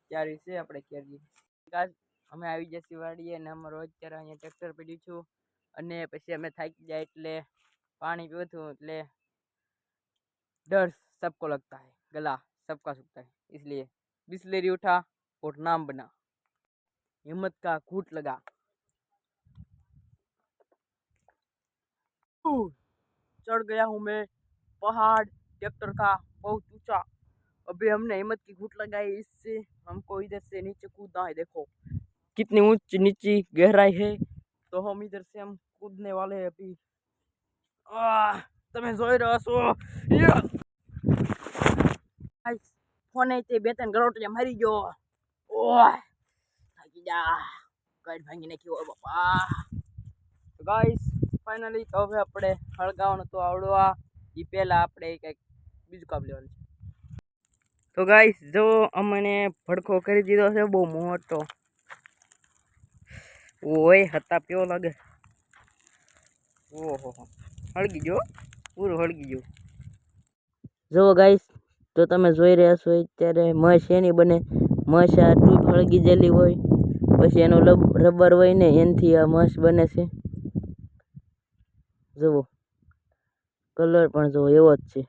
ક્યારી છે આપણે ક્યારી ગાઈસ અમે આવી જશે વાડીએ અને અમારો અત્યારે અહીંયા ટ્રેક્ટર પડ્યું છું અને પછી અમે થાકી જાય એટલે પાણી પીવું એટલે डर सबको लगता है, गला सबका सूखता है, इसलिए बिस्लेरी उठा और नाम बना, हिम्मत का घूट लगा। चढ़ गया हूँ मैं पहाड़ ट्रैक्टर का बहुत ऊंचा। अभी हमने हिम्मत की घूट लगाई, इससे हमको इधर से नीचे कूदना है। देखो कितनी ऊंची नीची गहराई है, तो हम इधर से हम कूदने वाले हैं अभी। તમે જોઈ રહ્યો છો ફોન તે બે ત્રણ ગરોટિયા મારી ગયો। ઓય થાકી જા કઈ ભાંગી નાખ્યો બાપા। તો ગાઈસ ફાઇનલી તો હવે આપણે હળગાવાનું તો આવડવા એ પહેલા આપણે કંઈક બીજું કામ લેવાનું છે। તો ગાઈસ જો અમને ભડકો કરી દીધો છે બહુ મોટો। ઓય હતા કેવો લાગે। ઓહો હળગી ગયો પૂરું હળગી ગયું। જો ગાઈસ તો તમે જોઈ રહ્યા છો અત્યારે મશ એની બને મશ આ ટ્યુબ હળગી જેલી હોય પછી એનો રબર હોય ને એનાથી આ મશ બને છે। જુઓ કલર પણ જો એવો જ છે।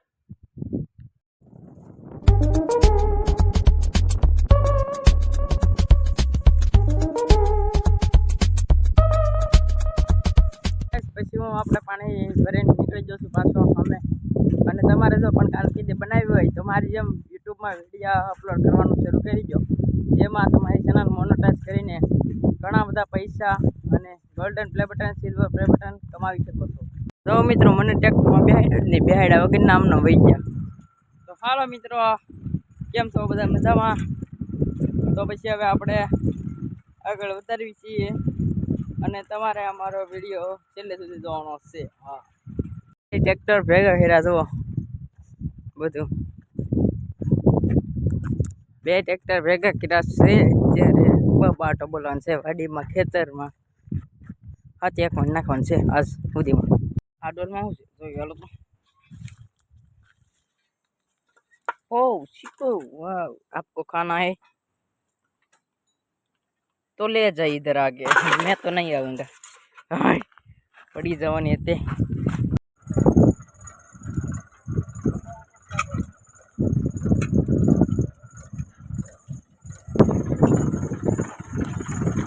પછી હું આપણે પાણી ભરીને નીકળી જશું પાછો અમે। અને તમારે જો પણ કારકિર્દી બનાવી હોય તો મારી જેમ યુટ્યુબમાં વિડીયો અપલોડ કરવાનું શરૂ કરી દો, જેમાં તમારી ચેનલ મોનેટાઈઝ કરીને ઘણા બધા પૈસા અને golden play button silver play button કમાવી શકો છો। તો મિત્રો મને ટ્રેક્ટરમાં બેહાડ્યો જ નહીં, બેહાડ્યા વગર નામનો વહી ગયા। તો હાલો મિત્રો કેમ છો બધા મજામાં? તો પછી હવે આપણે આગળ વધારવી છીએ અને તમારે અમારો વિડીયો છેલ્લે સુધી જોવાનો છે। હા ટ્રેક્ટર ભેગા કર્યા જુઓ બધું, બે ટ્રેક્ટર ભેગા કર્યા છે જ્યારે બાટો બોલવાનું છે વાડીમાં ખેતરમાં હાથી એકમાં નાખવાનું છે આજ સુધીમાં। આ ડોલમાં શું છે જોઈ હાલો તો। ओ चिको वाह आपको खाना है तो ले जाइए इधर आगे, मैं तो नहीं आऊंगा। हाय पड़ी जवानी है।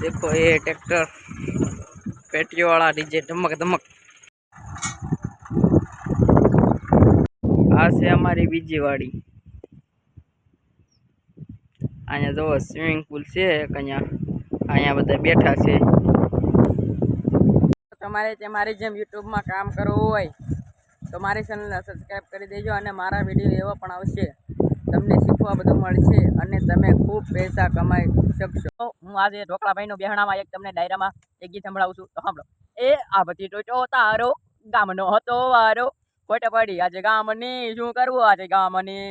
देखो ये ट्रैक्टर पेटियों वाला डीजे धमक धमक। आ से हमारी बीजी वाड़ी अँ जो स्विमिंग पूल से अँ बधा बैठा से। तमारे मारी जेम यूट्यूब में काम करवुं होय तो मारी चेनल सब्सक्राइब कर देजो અને મારા વિડીયો એવા પણ આવશે, તમને શીખવા બધું મળશે અને તમે ખૂબ પૈસા કમાઈ શકશો। હું આજે ઢોકળાભાઈનો બેહણામાં એક તમને ડાયરામાં એક ગીત સંભળાવું છું, તો સાંભળો। એ આ બધી ટોટો તારો ગામનો હતો વારો, ખોટે પડી આજે ગામની શું કરવું આજે ગામની।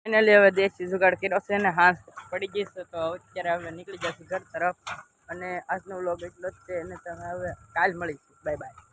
ફાઇનલી હવે દેશી જુગાડ કર્યો છે ને હાંસ પડી ગઈ છે, તો અત્યારે હવે નીકળી જશે ઘર તરફ। અને આજનો વ્લોગ એટલો જ છે અને તમે હવે કાલ મળીશું, બાય બાય।